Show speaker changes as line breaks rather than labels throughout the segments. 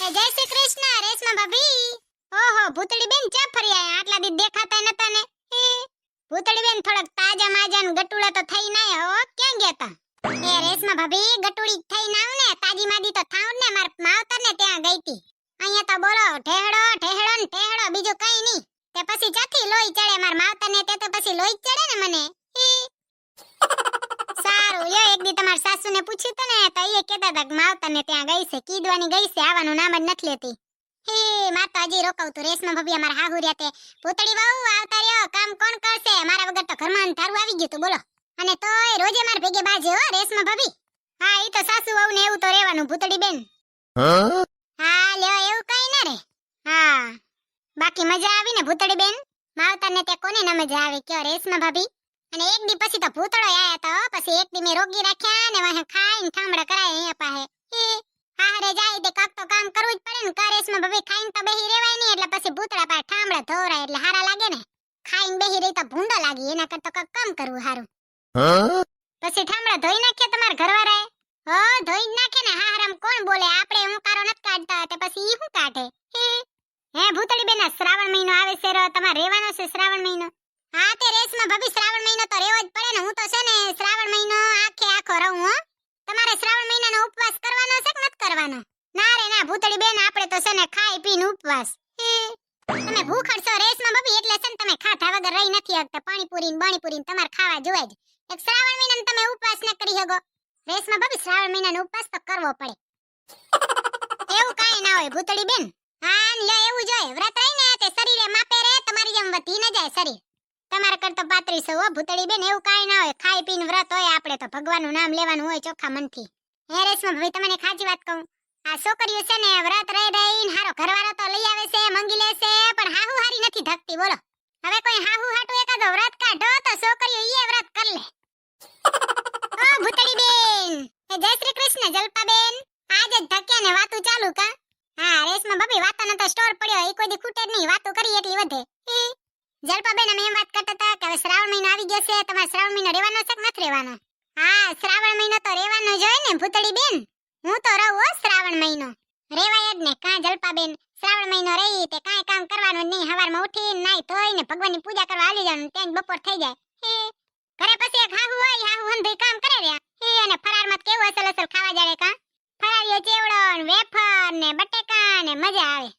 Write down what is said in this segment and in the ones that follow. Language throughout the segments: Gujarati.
જય શ્રી કૃષ્ણ રેશમા ભાભી. ઓહો ભૂતળી બેન ચા ફરી આયા, આટલા દી દેખાતા નતા ને. ભૂતળી બેન થોડક તાજા માજા ને ગટુડા તો થઈ ના હો, ક્યાં ગયા તા? એ રેશમા ભાભી ગટુડી થઈ ના આવ ને, તાજી માદી તો થાવ ને, માર માવતર ને ત્યાં ગઈ તી. અહીંયા તો બોલો ઠેહડો ઠેહડો ને ઠેહડો, બીજું કઈ નહીં. તે પછી ચાથી લોહી ચડે માર માવતર ને, તે તો પછી લોહી ચડે ને મને. સારું યો, એક દી તમાર સાસુ ને પૂછ્યું તો ને, તો એ કહેતા હતા કે માવતર ને ત્યાં ગઈ છે, કીધવાની ગઈ છે, આવવાનું નામ જ નથી લેતી. માર તો હજી રોકાવતું. રેશમા ભાભી અમાર હાહુરિયા તે ભૂતળી વહુ આવતા રહ્યો, કામ કોણ કરશે? મારા વગર તો ઘરમાં અંધારું આવી ગયું તું બોલો. અને તોય રોજે માર ભેગે બાજે હો રેશમા ભાભી. હા ઈ તો સાસુ વહુ ને એવું તો રહેવાનું ભૂતળી બેન. હા લ્યો એવું કઈ ના રે. હા બાકી મજા આવી ને ભૂતળી બેન? માવતર ને તે કોને ન મજા આવે કયો રેશમા ભાભી? અને એક દી પછી તો ભૂતળો આયા તો, પછી એક દી મે રોગી રાખ્યા ને વાહે ખાઈને ઠામડા કરાય અહીંયા પાહે. હારે જાય તે કાક તો કામ કરવું જ પડે ને. રેશમા ભાભી ખાઈને તો બેહી રેવાય નહીં, એટલે પછી ભૂતળા પાસે ઠામડા ધોરાય એટલે હારા લાગે ને. ખાઈને બેહી રહી તો ભૂંડો લાગી, એના કરતા કાક કામ કરવું હારું. પછી ઠામડા ધોઈ નાખ્યા તમાર ઘરવાળાએ? હો ધોઈ જ નાખે ને. હારામ કોણ બોલે? આપણે હુંકારો નત કાઢતા, તે પછી ઈ હું કાઢે? હે ભૂતળી બેન, શ્રાવણ મહિનો આવે છે, તમારે રહેવાનો છે શ્રાવણ મહિનો? હા તે રેશમા ભાભી શ્રાવણ મહિનો તો રહેવો જ પડે ને. હું તો છે ને શ્રાવણ મહિનો આખે આખો રહું હો. તમારે શ્રાવણ મહિનાનો ઉપવાસ કરવાનો છે કે નત કરવાનો? ના રે ના ભૂતળી બેન, આપણે તો છે ને ખાઈ પીને ઉપવાસ. તમે ભૂખડ છો રેશમા ભાભી, એટલે છે ને તમે ખાધા વગર રહી નથી શકતા. પાણીપુરી ને બાણીપુરી તમારે ખાવા જોઈએ જ. એક શ્રાવણ મહિનાનો તમે ઉપવાસ ન કરી શકો રેશમા ભાભી? શ્રાવણ મહિનાનો ઉપવાસ તો કરવો પડે. એવું કાઈ ના હોય ભૂતળી બેન. હા લે એવું જોઈએ. વ્રત રહીને તે શરીરે માપે રે, તમારી જેમ વધી ન જાય શરીર. તમારે કરતો 35 હો ભૂતળી બેન, એવું કાઈ ના હોય. ખાઈ પીને વ્રત હોય, આપણે તો ભગવાનનું નામ લેવાનું હોય ચોખ્ખા મનથી. હે રેશમા ભાભી, તમને ખાજી વાત કહું, આ છોકરીઓ છે ને વ્રત રહી રહીને હારો ઘરવાળો તો લઈ આવે છે, મંગી લે છે, પણ હાહુ હારી નથી ધકતી બોલો. હવે કોઈ હાહુ હાટુ એકાદો વ્રત કાઢો તો છોકરીઓ ઈ વ્રત કર લે. ઓ ભૂતળી બેન, જય શ્રી કૃષ્ણ જલપા બેન. આજે જ ધક્યા ને વાતું ચાલુ કા? હા રેશમા ભાભી, વાતોનો તો સ્ટોર પડ્યો, ઈ કોઈ દી ખૂટે જ નહીં. વાતો કરી એટલી વધે. જલપા બેન, અમે એમ વાત કરતા હતા કે હવે શ્રાવણ મહિનો આવી ગયો છે, તમારે શ્રાવણ મહિનો રહેવાનો છે કે નથી રહેવાનો? હા શ્રાવણ મહિનો તો રહેવાનો જ હોય ને ભૂતળી બેન. હું તો રહું હો શ્રાવણ મહિનો. રેવાય જ ને કા જલપા બેન? શ્રાવણ મહિનો રહી તે કાંઈ કામ કરવાનું નહીં. હવારમાં ઉઠીને નાઈ ધોઈને ભગવાનની પૂજા કરવા આલી જવાનું, ત્યાં બપોર થઈ જાય. ઘરે પછી એક હાહુ હોય, હાહુ હંધઈ કામ કરે રહ્યા. અને ફરારમાં કેવું અસલ અસલ ખાવા જાડે કા? ફરાળીઓ ચેવડો ને વેફર ને બટેકા ને મજા આવે.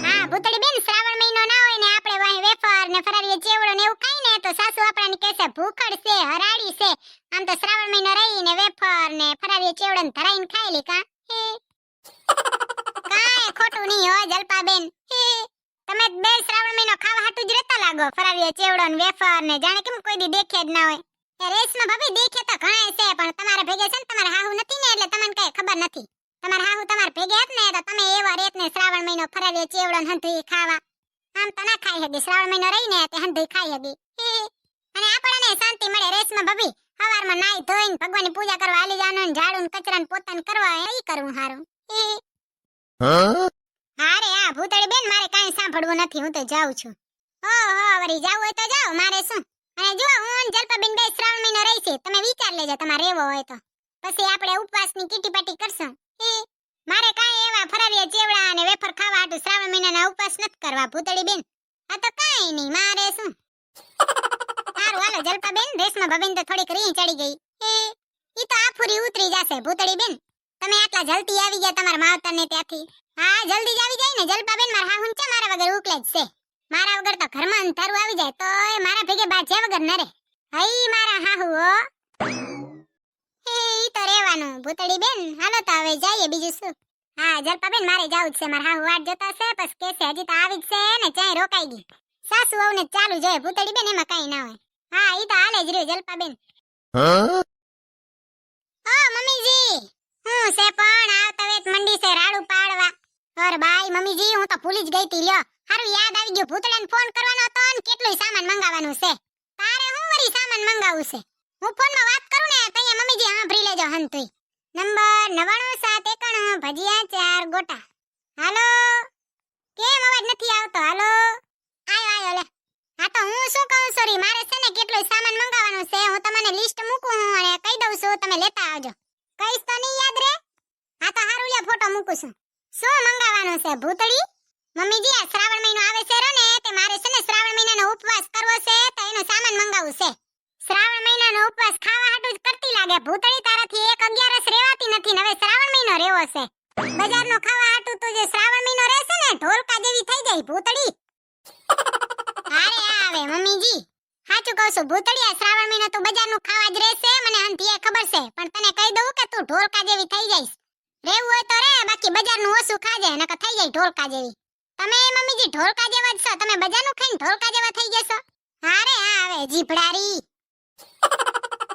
હા ભૂતળી બેન, શ્રાવણ મહિનો ના હોય ને આપણે વાહી વેફર ને ફરાળીઓ ચેવડો ને એવું ખાઈ ને તો સાસુ આપણાની કહેશે ભૂખડ છે, હરાડી છે. આમ તો શ્રાવણ મહિનો રહી ને વેફર ને ફરાળીઓ ચેવડો ને ધરાઈને ખાઈ લે કા? કાંઈ ખોટું નહીં હો જલપા બેન. તમે બે શ્રાવણ મહિનો ખાવા હાટુ જ રહેતા લાગો. ફરાળીઓ ચેવડો ને વેફર ને જાણે કેમ કોઈ દી દેખે જ ના હોય. એ રેશમા ભાભી દેખે તો ઘણાય છે, પણ તમારે ભેગે છે ને તમારે હાહુ નથી ને, એટલે તમને કઈ ખબર નથી. તમારે હાહુ તમારે ભેગે હત ને તો તમે એવા રેત ને શ્રાવણ મહિનો ફરાળીઓ ચેવડો ને હંધઈ ખાવા. આમ તો ના ખાઈ હગી. શ્રાવણ મહિનો રહી ને તે હંધઈ ખાઈ હગી. અને આપણને શાંતિ મળે રેશમા ભાભી. હવારમાં નાઈ ધોઈને ભગવાનની પૂજા કરવા આલી જવાનું, ઝાડુ ને કચરા ને પોતાને કરવા ઈ કરવું હારું. હારે હા ભૂતળી બેન, મારે કાંઈ સાંભળવું નથી, હું તો જાઉં છું. ઓહો વળી જાવ હોય તો જાવ, મારે શું. અને જો હું જલપા બેન બે શ્રાવણ મહિનો રહી છે, તમે વિચાર લેજો તમારે રહેવો હોય તો. પછી આપણે ઉપવાસની કીટી પાટી કરશું. મારે કાંઈ એવા ફરાળીયા ચેવડા અને વેફર ખાવા હાટુ શ્રાવણ મહિનાના ઉપવાસ નથી કરવા ભૂતળી બેન. આ તો કાંઈ નહીં, મારે શું. સારું હાલો જલપા બેન, રેશમા ભાભીને તો થોડીક રીહ ચડી ગઈ. ઈ તો આફુરી ઉતરી જશે ભૂતળી બેન. તમે આટલા જલ્દી આવી ગયા તમારા માવતરને ત્યાંથી? હા જલ્દી જ આવી જાય ને જલપા બેન. મારા હાહુન છે મારા વગર ઉકલે જ છે. મારા વગર તો ઘરમાં અંધારું આવી જાય તોય મારા ભેગે બાજ્યા વગર ન રહે. હઈ મારા હાહુ હો. ઈ તો રહેવાનું ભૂતળી બેન. હાલો તો હવે જઈએ, બીજું શું. હા જલપા બેન, મારે જાવું જ છે. મારા હાહુ વાટ જોતા છે, બસ કેસે હજી તો આવી જ છે ને ચાય રોકાઈ ગઈ. સાસુ વહુને ચાલુ જોઈએ ભૂતળી બેન, એમાં કાઈ ના હોય. હા ઈ તો હાલે જ રહ્યું જલપા બેન. ઓ મમ્મીજી, હું છે પણ આવતા વેત મંડી છે રાડુ પાડવા. અરે બાઈ મમ્મીજી, હું તો ભૂલી જ ગઈ તી લ્યો. હારું યાદ આવી ગયું, ભૂતળાને ફોન કરવાનો હતો ને કેટલું સામાન મંગાવવાનું છે. તારે હું વળી સામાન મંગાવવું છે? હું ફોનમાં વાત કરું ને તૈયા મમ્મીજી સાંભળી લેજો હંતુઈ. નંબર 9791 ભજીયા 4 ગોટા. હાલો, કેમ અવાજ નથી આવતો? હાલો, આયો લે. હા તો હું શું કહું સોરી, મારે છે ને કેટલું સામાન મંગાવવાનું છે. હું તમને લિસ્ટ મૂકું હું અને કહી દઉં છું, તમે લેતા આવજો. કઈશ તો નહીં યાદ રે? હા તો હારું લે, ફોટો મૂકું છું. શું મંગાવવાનું છે ભૂતળી? મમ્મીજી આ શ્રાવણ મહિનો આવે છે રો ને તે મારે છે ને શ્રાવણ મહિનાનો ઉપવાસ કરવો છે તો એનો સામાન મંગાવવું છે. શ્રાવણ મહિનાનો ઉપવાસ ખાવા હાટુ જ કરતી લાગે ભૂતળી, તારાથી 1/11 રેવાતી નથી ને હવે શ્રાવણ મહિનો રેવો છે. બજારનો ખાવા હાટુ તો જે શ્રાવણ મહિનો રહેશે ને ઢોલકા જેવી થઈ જાય ભૂતળી. અરે આવે મમ્મીજી, સાચું કહું છું ભૂતળી, આ શ્રાવણ મહિનો તું બજારનું ખાવા જ રહેશે, મને હંતીએ ખબર છે, પણ તને કહી દઉં કે તું ઢોલકા જેવી થઈ જઈશ. રેવું હોય તો રે, બાકી બજારનું ઓછું ખાજે નકર થઈ જાય ઢોલકા જેવી. તમે મમ્મીજી ઢોલકા જેવા જ છો, તમે બજારનું ખાઈને ઢોલકા જેવા થઈ જશો. અરે આ આવે જીભડારી.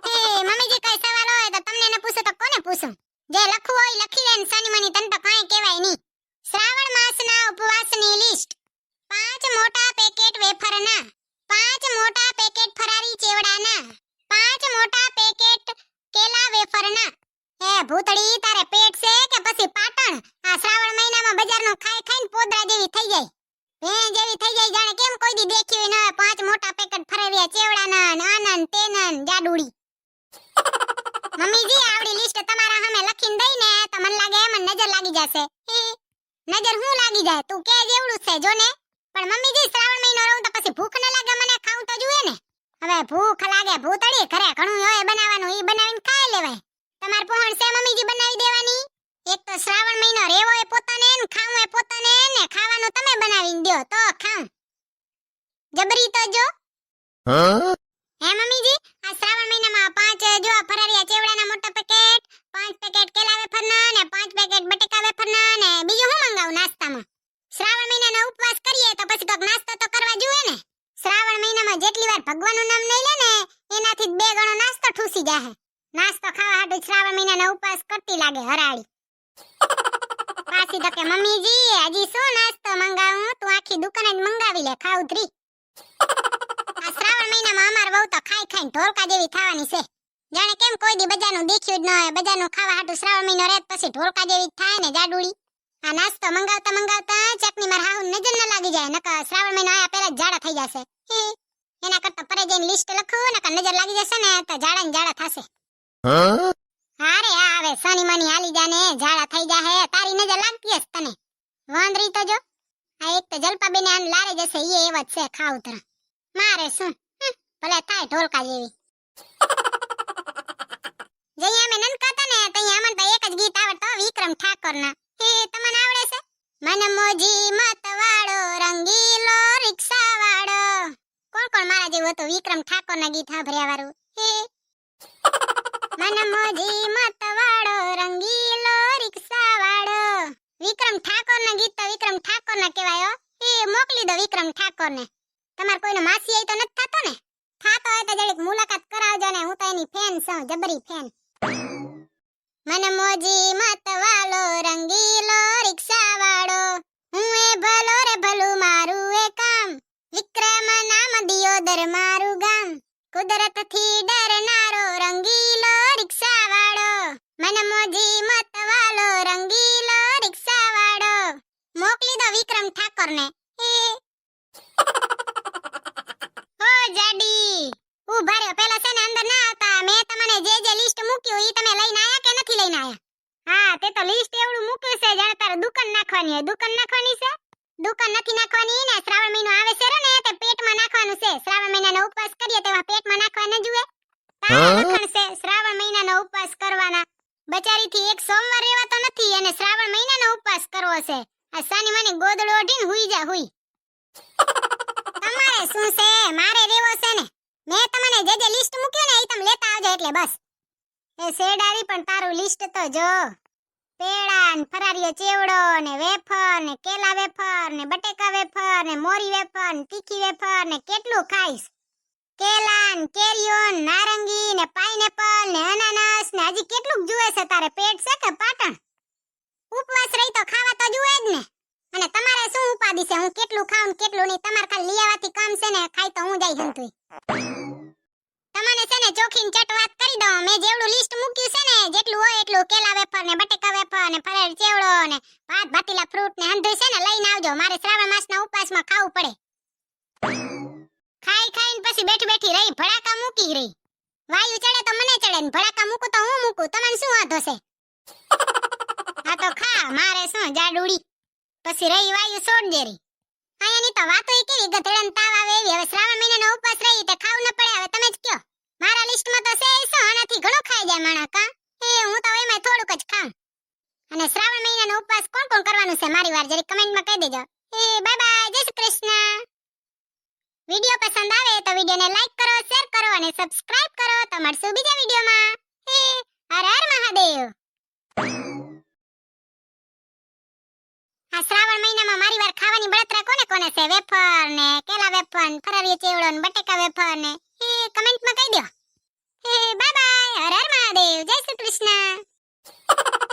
હે મમ્મીજી કઈ સવાલ હોય તો તમને ન પૂછો તો કોને પૂછું? જે લખવું હોય લખી લે ને સાની મની, તને તો કાંઈ કહેવાય નહીં. શ્રાવણ માસના ઉપવાસની લિસ્ટ: 5 મોટા પેકેટ વેફરના, 5 મોટા પેકેટ ફરારી ચેવડાના, 5 મોટા પેકેટ કેલા વેફરના. હે ભૂતળી, તારે પેટ છે કે પછી પાટણ? આ શ્રાવણ મહિનામાં બજારનો ખાઈ ખાઈને પોદરા જેવી થઈ જાય, ભેં જેવી થઈ જાય, જાણે કેમ કોઈ દી દેખ્યું ન હોય. 5 મોટા પેકેટ ફરારિયા ચેવડાના, આનન તેનન જાડુડી. મમ્મીજી આવડી લિસ્ટ તમારા સામે લખીને દઈ ને તો મને લાગે મને નજર લાગી જશે. નજર હું લાગી જાય તું કે જેવડું છે જો ને. પણ મમ્મીજી શ્રાવણ મહિનો રહું તો પછી ભૂખ ન લાગે મને? ખાવું તો જોઈએ ને. હવે ભૂખ લાગે ભૂતળી, ઘરે ઘણું હોય બનાવવાનું, ઈ બનાવીને ખાઈ લેવાય. તમાર પહોંચ છે મમ્મીજી બનાવી દેવાની. એક તો શ્રાવણ મહિનો રેવો એ પોતાને ને ખાવું એ પોતાને, ને ખાવાનું તમે બનાવીને દ્યો તો ખાઉં. જબરી તો જો. હે મમ્મીજી, આ શ્રાવણ મહિનામાં 5 જો ફરારિયા ચેવડાના મોટા પેકેટ, 5 પેકેટ કેલા વેફરના ને 5 પેકેટ બટેકા વેફરના, ને બીજું હું મંગાવું નાસ્તામાં? શ્રાવણ મહિનાનો ઉપવાસ કરીએ તો પછી કોક નાસ્તો તો કરવા જોઈએ ને. શ્રાવણ મહિનામાં જેટલી વાર ભગવાનનું નામ લઈ લે ને એનાથી 2 ગણો નાસ્તો ઠૂસી જાહે. નાસ્તો ખાવા હાટુ શ્રાવણ મહિનાનો ઉપવાસ કરતી લાગે હરાળી. પાછી તો કે મમ્મીજી હજી શું નાસ્તો મંગાવું? તું આખી દુકાન જ મંગાવી લે, ખાવું ધ્રી. આ શ્રાવણ મહિનામાં અમાર વહુ તો ખાઈ ખાઈને ઢોલકા જેવી થવાની છે, જાણે કેમ કોઈ દી બજારનું દેખ્યું જ ન હોય. બજારનું ખાવા હાટુ શ્રાવણ મહિનો રહે પછી ઢોલકા જેવી થાય ને જાડુડી. આ નાસ્તો મંગાવતા મંગાવતા ચકની માર હાહુ નજર ન લાગી જાય, નકર શ્રાવણ મહિનો આયા પહેલા જાડા થઈ જશે. એના કરતા પરે જઈને લિસ્ટ લખું, નકર નજર લાગી જશે ને તો જાડા ને જાડા થશે. અરે આ આવે સાની માની હાલી જાને જાડા થઈ જાહે. તારી નજર લાગતી હશે તને વાંદરી તો જો. આ એક તો જલપાબેને આન લારે જશે, ઈ એવા જ છે ખાવતરા. મારે શું ભલે થાય ઢોલકા જેવી. જઈ અમે નનકાતા ને તઈ અમન તો એક જ ગીત આવડતો વિક્રમ ઠાકોરના. તમને આવડે છે? મન મોજી મત વાળો રંગીલો રિક્ષા વાળો. કોણ કોણ મારા જેવું હતું વિક્રમ ઠાકોરના ગીત સાંભળ્યા વાળું? મન મોજી મત વાળો રંગીલો રિક્ષા વાળો. વિક્રમ ઠાકોરના ગીત તો વિક્રમ ઠાકોરના કહેવાય હો. મોકલી દો વિક્રમ ઠાકોરને. તમાર કોઈનો માસી આઈ તો નથી થતો ને? થાતો હોય તો જરીક મુલાકાત કરાવજો ને, હું તો એની ફેન છું, જબરી ફેન. મન મોજી મત વાળો રંગીલો રિક્ષા વાળો, હું એ ભલો રે ભલું મારું એ કામ, વિક્રમ નામ દિયોદર મારું ગામ, કુદરત થી ડરનારો રંગીલો રિક્ષા વાળો. મન મોજી મત વાળો રંગીલો રિક્ષા વાળો. મોકલી દો વિક્રમ ઠાકોરને. ઓ જાડી ઉભા રહ્યો, પેલા છે ને અંદર ના આવતા. મેં તમને જે લિસ્ટ મૂક્યું ઈ તમે લઈને આયા કે નથી લઈને આયા? હા તે તો લિસ્ટ એવડું મૂક્યું છે જાણે તારે દુકાન નાખવાની હોય. દુકાન નાખવાની છે? દુકાન નથી નાખવાની ને. શ્રાવણ મહિનો આવે છે ને તે પેટમાં નાખવાનું છે. શ્રાવણ મહિનાનો ઉપવાસ કરીએ તેમાં પેટમાં નાખવા ન જુએ. તારા લખણ છે શ્રાવણ મહિનાનો ઉપવાસ કરવાના. બચારીથી એક સોમવાર રહેવાતો નથી અને શ્રાવણ મહિનાનો ઉપવાસ કરવો છે. આ સાની મને ગોદડો ઓઢીને હુઈ જા હુઈ. તમારે શું છે? મારે રેવો છે ને. મેં તમને જે લિસ્ટ મૂક્યું ને ઈ તમે લેતા આવજો એટલે બસ. એ શેડારી પણ તારું લિસ્ટ તો જો. પેડા ને ફરારીયો ચેવડો ને વેફર ને કેલા વેફર ને બટેકા વેફર ને મોરી વેફર ને તીખી વેફર ને કેટલું ખાઈશ? કેલા ને કેરીઓ ને નારંગી ને પાઇનેપલ ને અનાનસ ને હજી કેટલું જુએ છે તારે? પેટ છે કે પાટણ? ઉપવાસ રહી તો ખાવા તો જુએ જ ને. અને તમારે શું ઉપાધિ છે હું કેટલું ખાઉં કેટલું નહીં? તમારે ખાલી લઈ આવવાથી કામ છે ને, ખાઈ તો હું જાય જંતુઈ. તમને છે ને ચોખીન ચટ વાત કરી દઉં. મેં જેવડું લિસ્ટ મૂક્યું છે ને જેટલું હોય એટલું કેલા વેફર ને બટેકા વેફર ને ફરાળી ચેવડો ને ભાત ભાતીલા ફ્રૂટ ને હંધુય છે ને લઈને આવજો. મારે શ્રાવણ માસના ઉપવાસમાં ખાવું પડે. ખાઈ ખાઈને પછી બેઠી બેઠી રહી ભડાકા મૂકી રહી. વાયુ ચડે તો મને ચડે ને ભડાકા મૂકું તો હું મૂકું. તમને શું વાંધો છે? હા તો ખા, મારે શું જાડુડી. પછી રહી વાયુ સોડજેરી. અહીંયાની તો વાતો ય કેવી ગધેડાને તાવ આવે એવી. હવે શ્રાવણ મહિનાનો ઉપવાસ રહી તે ખાવું ન પડે. હવે તમે જ કયો. મારા લિસ્ટમાં તો છે શું, આનાથી ઘણો ખાઈ જાય માણા કા. હું તો એમાં થોડુંક જ ખાઉં. અને શ્રાવણ મહિનાનો ઉપવાસ કોણ કોણ કરવાનું છે મારી વાર જરી કમેન્ટમાં કહી દેજો. બાય બાય, જય શ્રી કૃષ્ણ. વિડિયો પસંદ આવે તો વિડિયોને લાઈક કરો, શેર કરો અને સબસ્ક્રાઇબ કરો. તો મળશું બીજા વિડિયોમાં. હર હર મહાદેવ. આ શ્રાવણ મહિનામાં મારી વાર ખાવાની બળતરા કોને કોને છે? વેફર ને કેલા વેફર, ફરારી ચેવડો ને બટેકા વેફર ને કમેન્ટમાં કહી દો. બાય બાય, હર હર મહાદેવ, જય શ્રી કૃષ્ણ.